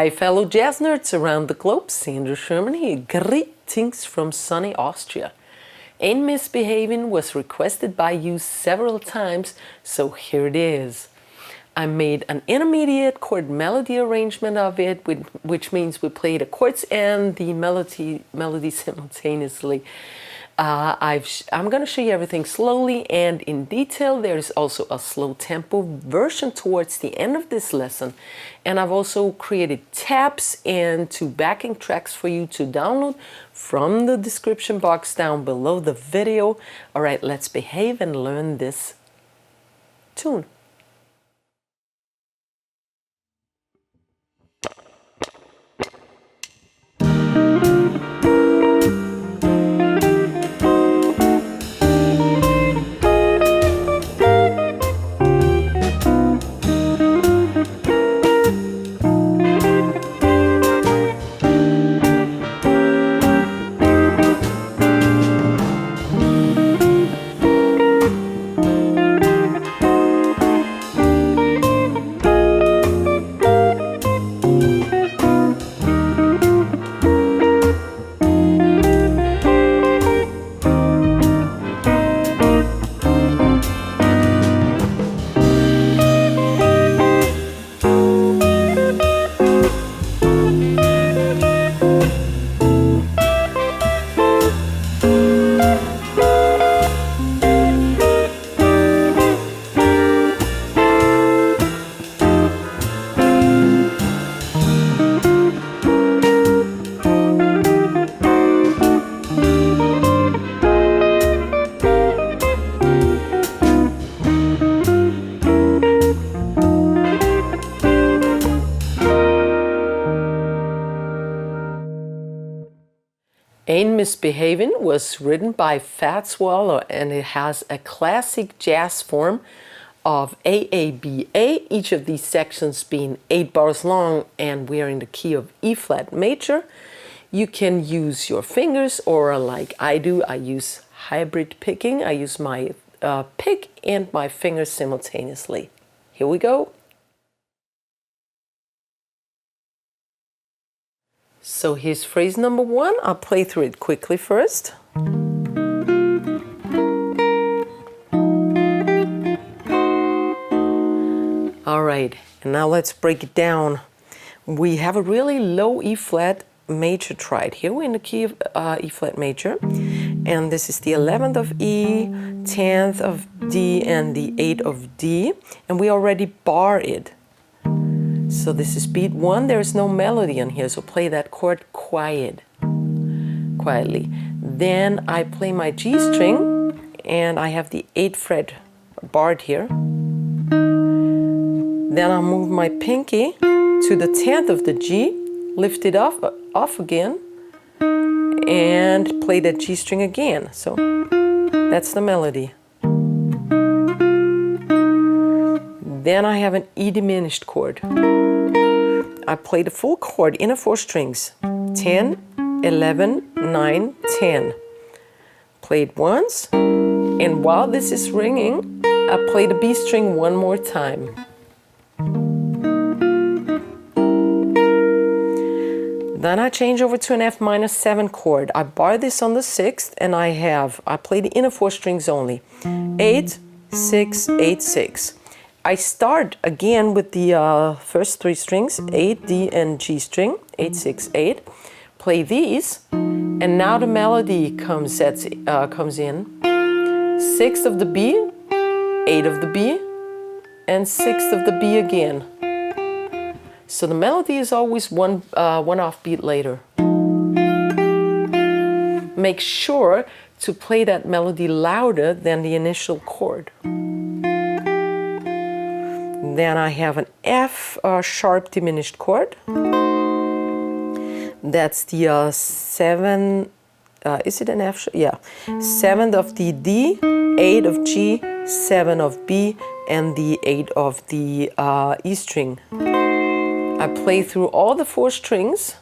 Hi fellow jazz nerds around the globe, Sandra Sherman here. Greetings from sunny Austria. Ain't Misbehavin was requested by you several times, so here it is. I made an intermediate chord melody arrangement of it, which means we play the chords and the melody simultaneously. I'm going to show you everything slowly and in detail. There is also a slow tempo version towards the end of this lesson. And I've also created tabs and 2 backing tracks for you to download from the description box down below the video. All right, let's behave and learn this tune. Ain't Misbehavin was written by Fats Waller, and it has a classic jazz form of AABA, each of these sections being 8 bars long, and we are in the key of E flat major. You can use your fingers, or like I do, I use hybrid picking. I use my pick and my fingers simultaneously. Here we go. So here's phrase number 1. I'll play through it quickly first. All right, and now let's break it down. We have a really low E flat major triad. Here we're in the key of E flat major, and this is the 11th of E, 10th of D, and the 8th of D, and we already bar it. So this is beat 1, there is no melody on here, so play that chord quietly. Then I play my G string, and I have the 8th fret barred here. Then I'll move my pinky to the 10th of the G, lift it off again, and play that G string again. So that's the melody. Then I have an E diminished chord. I play the full chord in 4 strings, 10, 11, 9, 10. Play it once, and while this is ringing, I play the B string one more time. Then I change over to an F minor 7 chord. I bar this on the 6th, and I play the inner 4 strings only, 8, 6, 8, 6. I start again with the first 3 strings, 8, D, and G string, 8, 6, 8. Play these, and now the melody comes in. 6th of the B, 8 of the B, and 6th of the B again. So the melody is always one offbeat later. Make sure to play that melody louder than the initial chord. Then I have an F sharp diminished chord. That's the 7, is it an F? Yeah. 7th of the D, 8 of G, 7 of B, and the 8 of the E string. I play through all the 4 strings,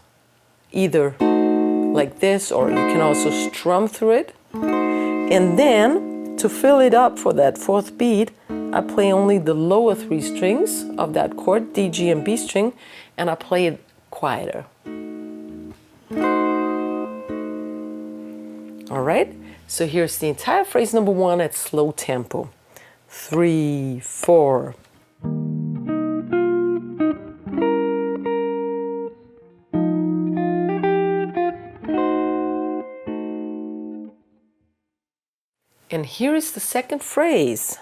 either like this, or you can also strum through it. And then, to fill it up for that 4th beat, I play only the lower 3 strings of that chord, D, G, and B string, and I play it quieter. All right, so here's the entire phrase number 1 at slow tempo. 3, 4. And here is the second phrase.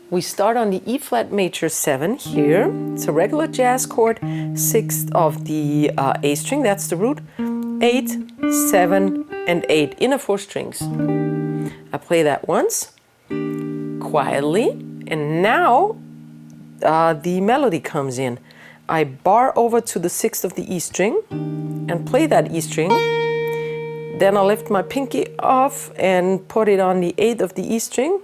We start on the E flat major 7 here. It's a regular jazz chord, 6th of the A string, that's the root. 8, 7, and 8 inner 4 strings. I play that once, quietly, and now the melody comes in. I bar over to the 6th of the E string and play that E string. Then I lift my pinky off and put it on the 8th of the E string.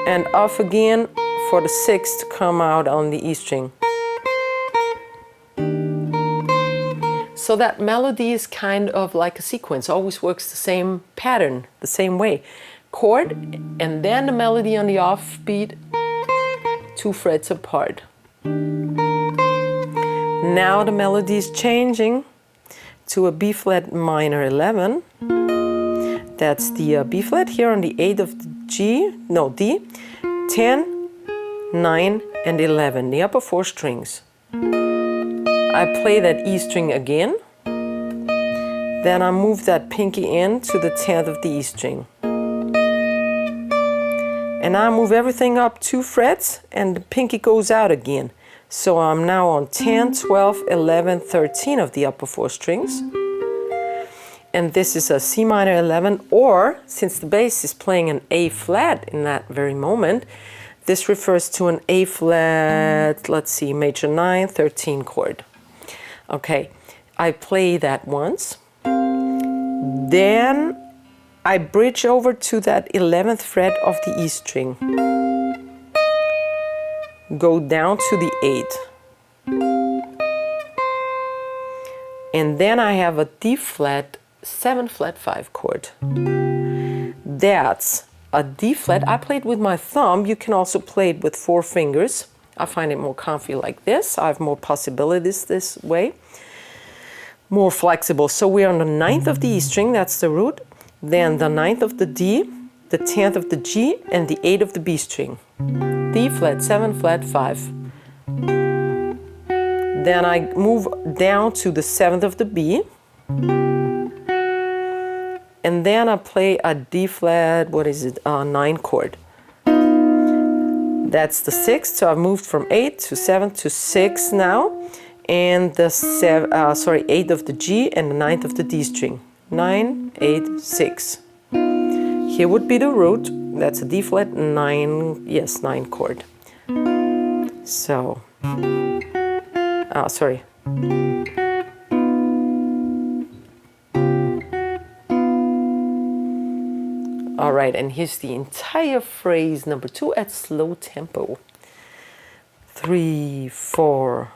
And off again for the 6th to come out on the E string. So that melody is kind of like a sequence, always works the same pattern, the same way. Chord, and then the melody on the offbeat, 2 frets apart. Now the melody is changing to a B flat minor 11. That's the B flat here on the 8th of the D, 10, 9, and 11, the upper 4 strings. I play that E string again, then I move that pinky in to the 10th of the E string. And I move everything up 2 frets and the pinky goes out again. So I'm now on 10, 12, 11, 13 of the upper 4 strings. And this is a C minor 11, or since the bass is playing an A flat in that very moment, this refers to an A flat, let's see, major 9, 13 chord. Okay, I play that once. Then I bridge over to that 11th fret of the E string. Go down to the 8th. And then I have a D flat 7 flat 5 chord. That's a D flat. I play it with my thumb. You can also play it with 4 fingers. I find it more comfy like this. I have more possibilities this way. More flexible. So we're on the 9th of the E string, that's the root. Then the 9th of the D, the 10th of the G, and the 8th of the B string. D flat 7 flat 5. Then I move down to the 7th of the B. And then I play a D flat, 9 chord. That's the 6th, so I've moved from 8 to 7 to 6 now. And the 8th of the G and the 9th of the D string. 9, 8, 6. Here would be the root, that's a D flat 9, yes, 9 chord. So, All right, and here's the entire phrase number 2 at slow tempo. 3, 4.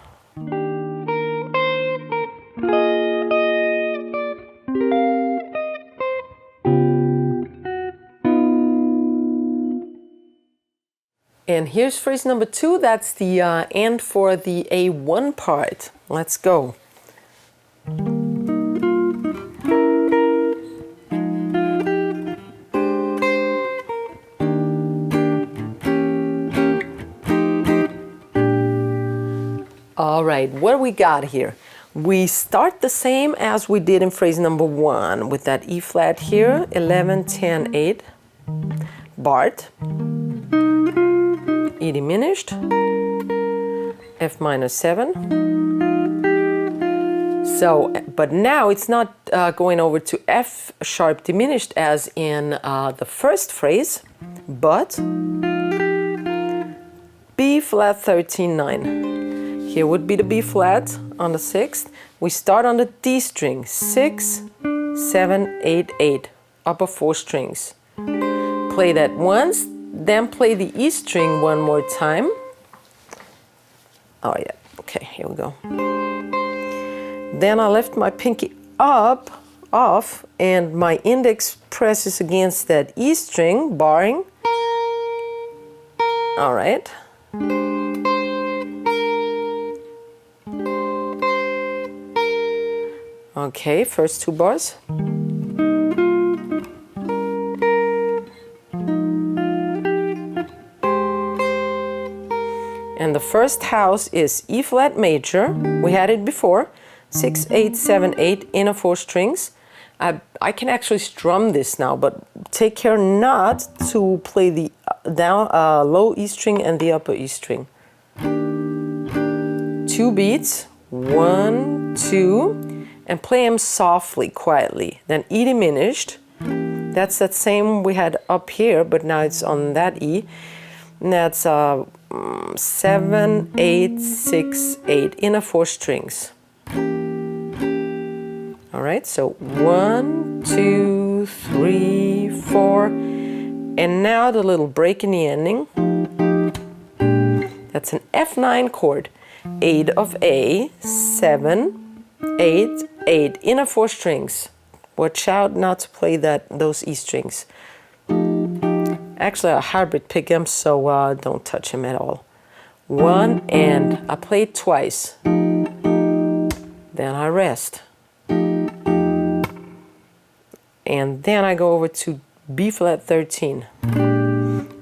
And here's phrase number 2, that's the end for the A1 part. Let's go. All right, what do we got here? We start the same as we did in phrase number 1 with that E flat here, 11, 10, 8, barred, E diminished, F minor 7. So, but now it's not going over to F sharp diminished as in the first phrase, but B flat 13, 9. Here would be the B flat on the 6th. We start on the D string, 6, 7, 8, 8, upper 4 strings. Play that once, then play the E string one more time. Oh yeah, okay, here we go. Then I lift my pinky up off and my index presses against that E string, barring. All right. Okay, first 2 bars. And the first house is E flat major. We had it before. 6, 8, 7, 8 in a 4 strings. I can actually strum this now, but take care not to play the low E string and the upper E string. 2 beats, 1, 2, and play them softly, quietly. Then E diminished. That's that same we had up here, but now it's on that E. And that's 7, 8, 6, 8 in a 4 strings. All right, so 1, 2, 3, 4, and now the little break in the ending. That's an F9 chord. 8 of A, 7, 8, 8 in a 4 strings. Watch out not to play those E strings. Actually, I hybrid pick him, so don't touch him at all. 1, and I play it twice. Then I rest. And then I go over to B flat 13.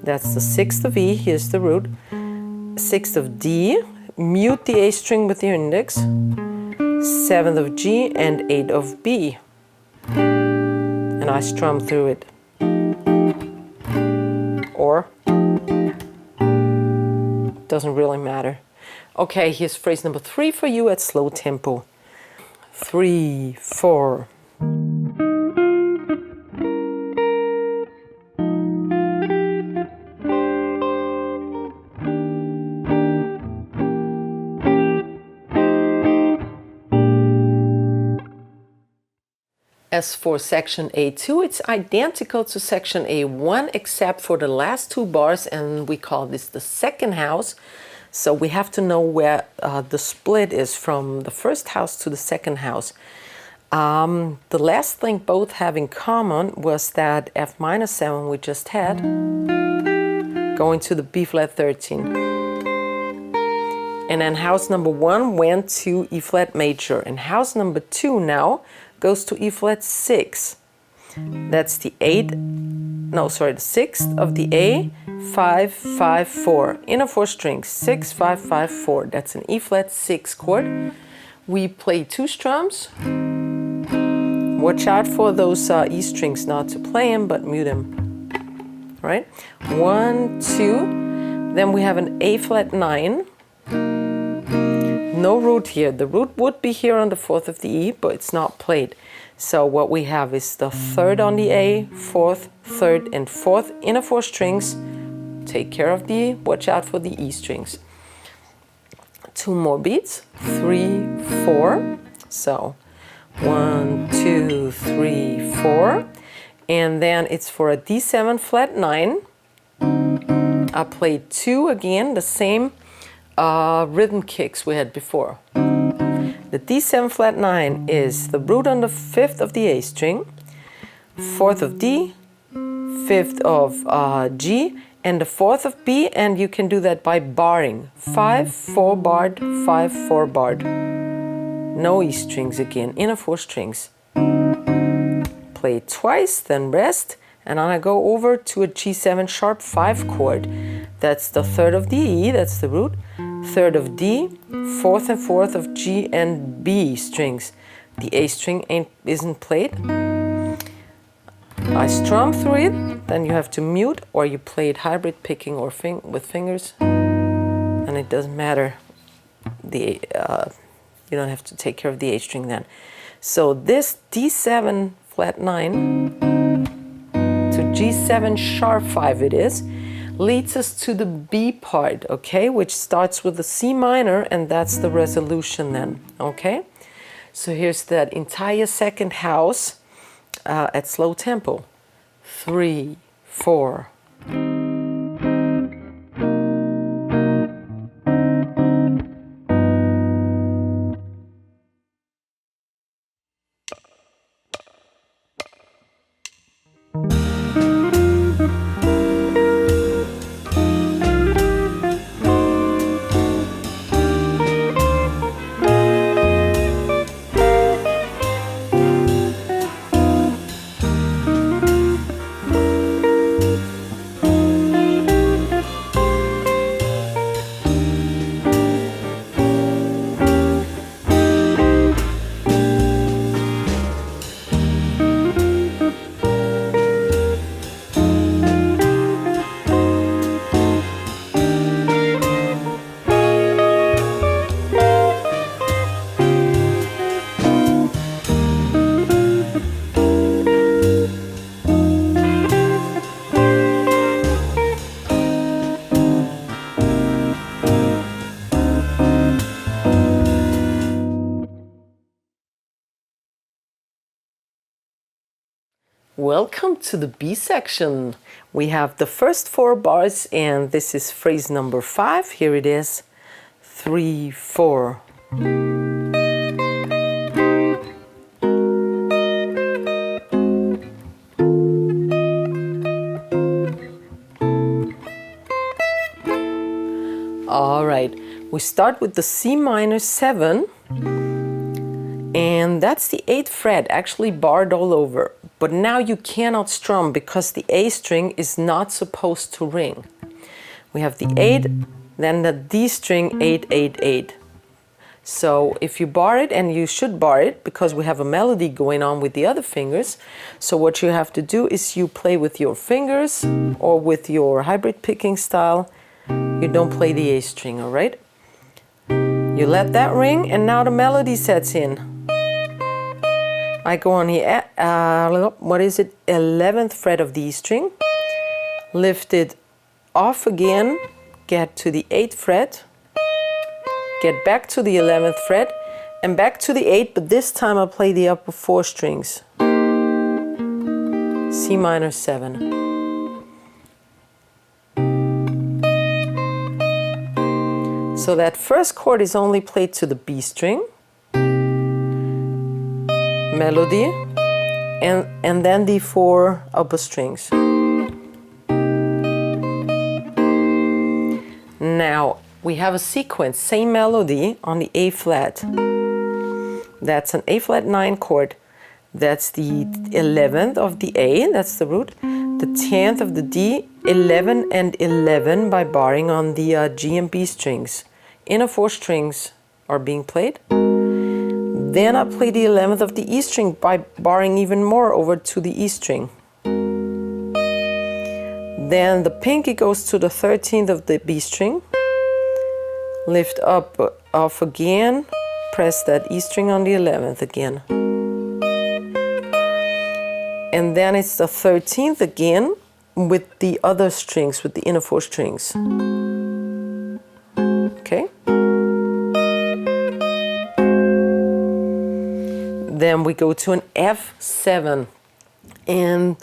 That's the 6th of E, here's the root. 6th of D, mute the A string with your index. 7th of G and 8 of B. And I strum through it. Or, doesn't really matter. Okay, here's phrase number 3 for you at slow tempo. 3, 4. As for section A2, it's identical to section A1 except for the last 2 bars, and we call this the second house. So we have to know where the split is from the first house to the second house. The last thing both have in common was that F minor 7 we just had going to the B flat 13. And then house number 1 went to E flat major, and house number 2 now goes to E flat 6. That's the 6th of the A, 5, 5, 4 in a 4 strings. 6, 5, 5, 4. That's an E flat 6 chord. We play 2 strums. Watch out for those E strings, not to play them, but mute them. Right? 1, 2. Then we have an A flat 9. No root here. The root would be here on the 4th of the E, but it's not played. So what we have is the 3rd on the A, 4th, 3rd, and 4th in a 4 strings. Take care of the, watch out for the E strings. 2 more beats, 3, 4. So 1, 2, 3, 4. And then it's for a D7 flat 9. I played 2 again, the same rhythm kicks we had before. The D7 flat 9 is the root on the 5th of the A string, 4th of D, 5th of G, and the 4th of B, and you can do that by barring. 5, 4 barred, 5, 4 barred. No E strings again, in a 4 strings. Play it twice, then rest, and then I go over to a G7 sharp 5 chord. That's the 3rd of the E, that's the root, 3rd of D, 4th and 4th of G and B strings. The A string isn't played. I strum through it, then you have to mute, or you play it hybrid picking or with fingers, and it doesn't matter. You don't have to take care of the A string then. So this D7 flat 9 to G7 sharp 5 it is, leads us to the B part, okay, which starts with the C minor, and that's the resolution then, okay? So here's that entire second house at slow tempo. 3, 4. Welcome to the B section. We have the first 4 bars and this is phrase number 5. Here it is. 3, 4. All right, we start with the C minor 7, and that's the 8th fret, actually barred all over. But now you cannot strum because the A string is not supposed to ring. We have the 8, then the D string 8, 8, 8. So if you bar it, and you should bar it because we have a melody going on with the other fingers, so what you have to do is you play with your fingers or with your hybrid picking style. You don't play the A string, all right? You let that ring, and now the melody sets in. I go on here, what is it? 11th fret of the E string. Lift it off again, get to the 8th fret, get back to the 11th fret, and back to the 8, but this time I'll play the upper 4 strings. C minor 7. So that first chord is only played to the B string, melody, and then the 4 upper strings. Now we have a sequence, same melody on the A flat. That's an A flat 9 chord. That's the 11th of the A, that's the root. The 10th of the D, 11 and 11 by barring on the G and B strings. Inner 4 strings are being played. Then I play the 11th of the E string by barring even more over to the E string. Then the pinky goes to the 13th of the B string. Lift up, off again, press that E string on the 11th again. And then it's the 13th again with the other strings, with the inner 4 strings. Okay. Then we go to an F7, and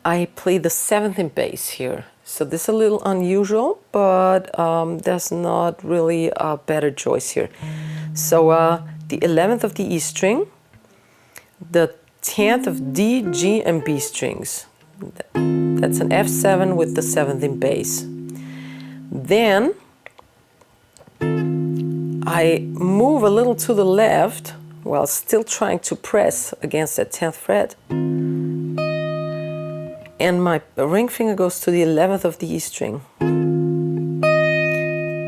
I play the 7th in bass here. So this is a little unusual, but there's not really a better choice here. So the 11th of the E string, the 10th of D, G, and B strings. That's an F7 with the 7th in bass. Then I move a little to the left while still trying to press against that 10th fret. And my ring finger goes to the 11th of the E string.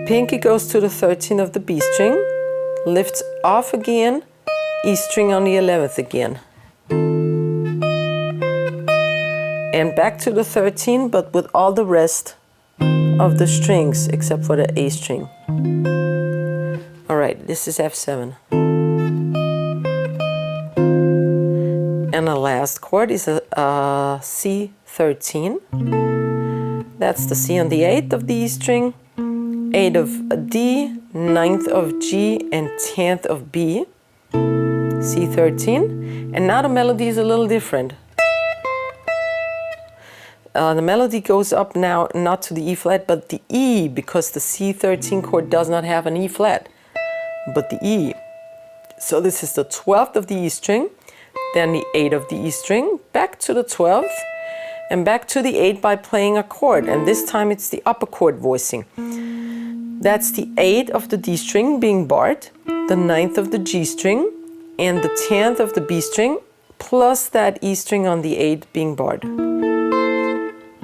Pinky goes to the 13th of the B string, lifts off again, E string on the 11th again. And back to the 13th, but with all the rest of the strings except for the A string. All right, this is F7. And the last chord is a C13. That's the C on the 8th of the E string, 8th of D, 9th of G, and 10th of B. C13. And now the melody is a little different. The melody goes up now not to the E flat, but the E, because the C13 chord does not have an E flat, but the E. So this is the 12th of the E string, then the 8th of the E string, back to the 12th, and back to the 8th by playing a chord, and this time it's the upper chord voicing. That's the 8th of the D string being barred, the 9th of the G string, and the 10th of the B string, plus that E string on the 8th being barred.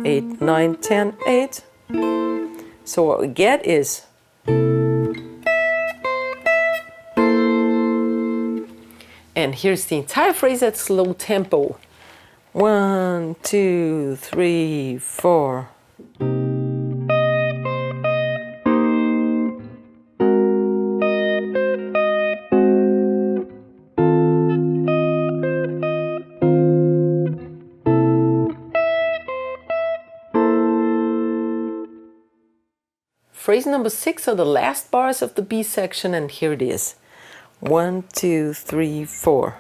8, 9, 10, 8. So what we get is and here's the entire phrase at slow tempo. 1, 2, 3, 4. Phrase number 6 are the last bars of the B section, and here it is. 1, 2, 3, 4.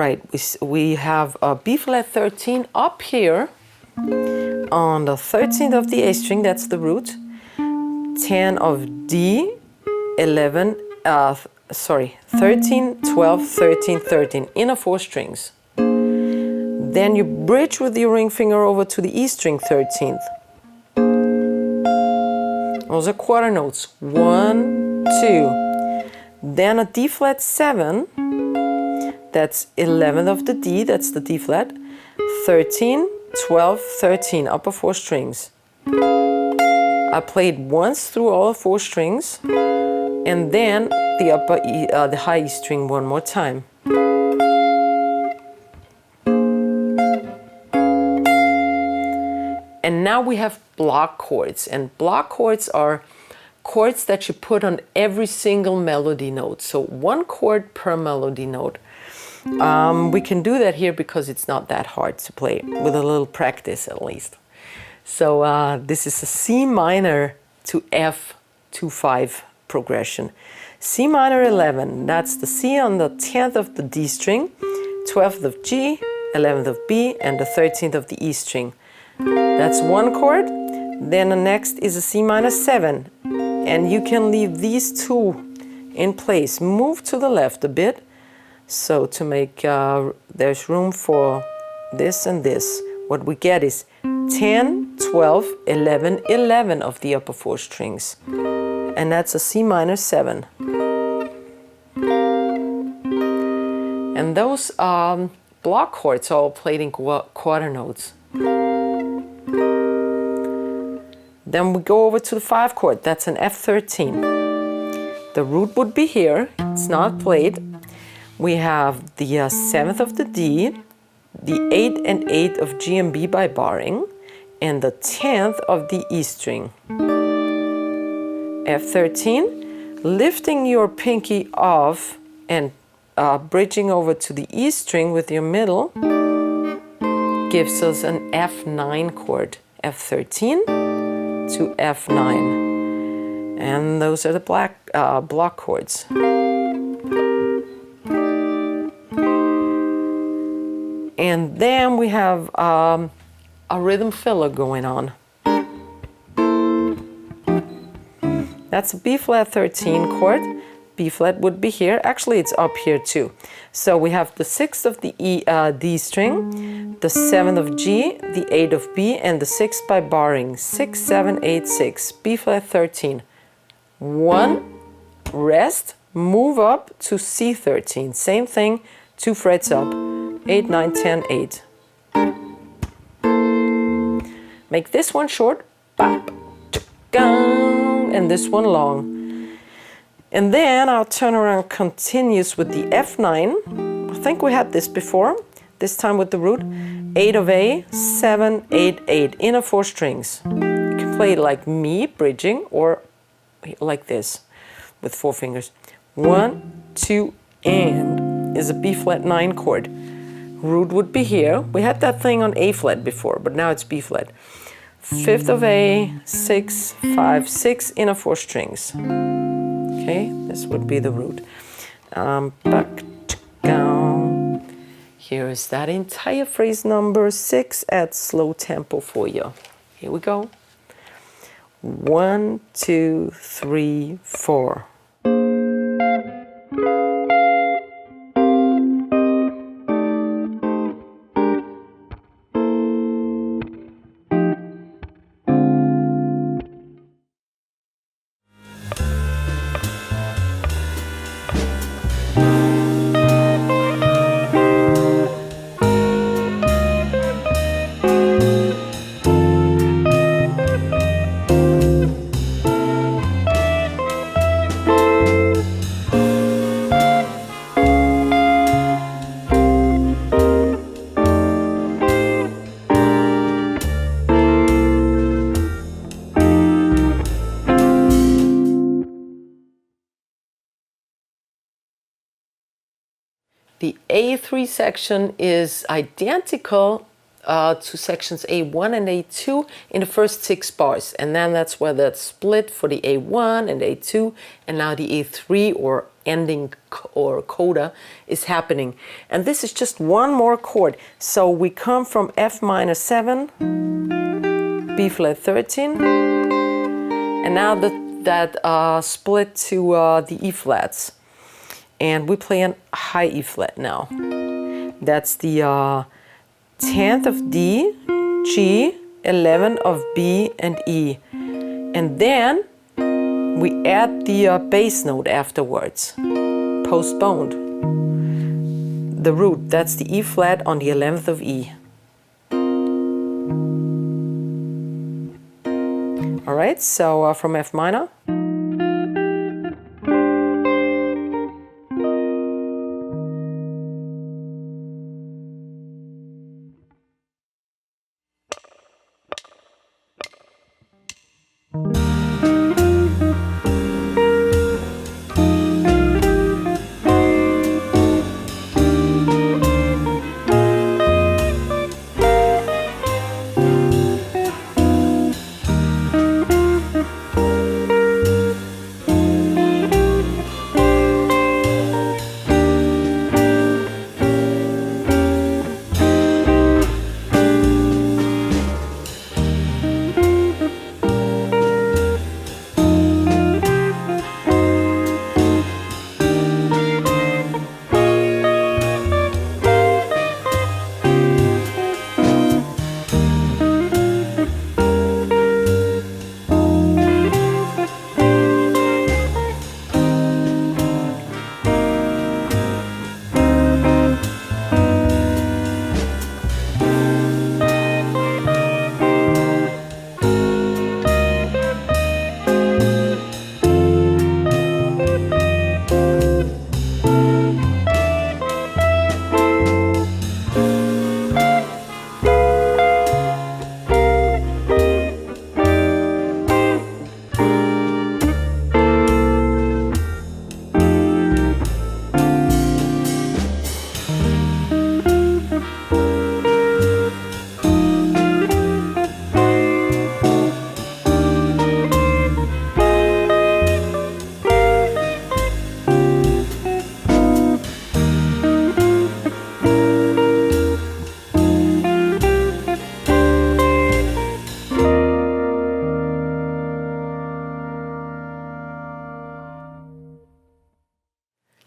right, we have a B flat 13 up here on the 13th of the A string, that's the root, 10 of D, 11, 13, 12, 13, 13, inner 4 strings. Then you bridge with your ring finger over to the E string 13th. Those are quarter notes, 1, 2. Then a D flat 7, that's 11th of the D, that's the D flat, 13, 12, 13, upper 4 strings. I played once through all 4 strings, and then the upper E, the high E string one more time. And now we have block chords, and block chords are chords that you put on every single melody note. So 1 chord per melody note. We can do that here because it's not that hard to play, with a little practice at least. So this is a C minor to F 2-5 progression. C minor 11, that's the C on the 10th of the D string, 12th of G, 11th of B, and the 13th of the E string. That's 1 chord. Then the next is a C minor 7, and you can leave these 2 in place. Move to the left a bit, so to make there's room for this and this. What we get is 10, 12, 11, 11 of the upper 4 strings, and that's a C minor 7. And those block chords are all played in quarter notes. Then we go over to the 5 chord, that's an F13. The root would be here, it's not played. We have the 7th of the D, the 8 and 8 of G and B by barring, and the 10th of the E string. F13, lifting your pinky off and bridging over to the E string with your middle gives us an F9 chord, F13 to F9, and those are the block chords. And then we have a rhythm filler going on. That's a B flat 13 chord. B flat would be here. Actually, it's up here too. So we have the 6th of the D string, the 7th of G, the 8 of B, and the 6th by barring. 6, 7, 8, 6. B flat 13. 1, rest, move up to C13. Same thing, 2 frets up. 8, 9, 10, 8. Make this one short, bop, and this one long. And then I'll turn around continuous with the F9. I think we had this before, this time with the root. 8 of A, 7, 8, 8, inner 4 strings. You can play it like me, bridging, or like this, with 4 fingers. 1, 2, and is a B flat 9 chord. Root would be here. We had that thing on A flat before, but now it's B flat. 5th of A, 6, 5, 6, inner 4 strings. Okay, this would be the root. Back, down. Here is that entire phrase number 6 at slow tempo for you. Here we go. 1, 2, 3, 4. The A3 section is identical to sections A1 and A2 in the first 6 bars, and then that's where that's split for the A1 and A2, and now the A3 or ending or coda is happening. And this is just one more chord. So we come from F minor 7, B flat 13, and now that split to the E flats. And we play a high E flat now. That's the 10th of D, G, 11 of B and E. And then we add the bass note afterwards, postponed. The root, that's the E flat on the 11th of E. All right, so from F minor.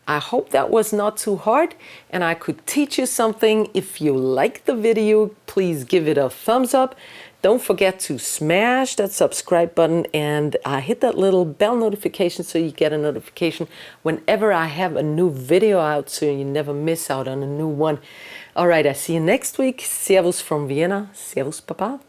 I hope that was not too hard and I could teach you something. If you like the video, please give it a thumbs up. Don't forget to smash that subscribe button and hit that little bell notification so you get a notification whenever I have a new video out, so you never miss out on a new one. All right, I see you next week. Servus from Vienna. Servus, Papa.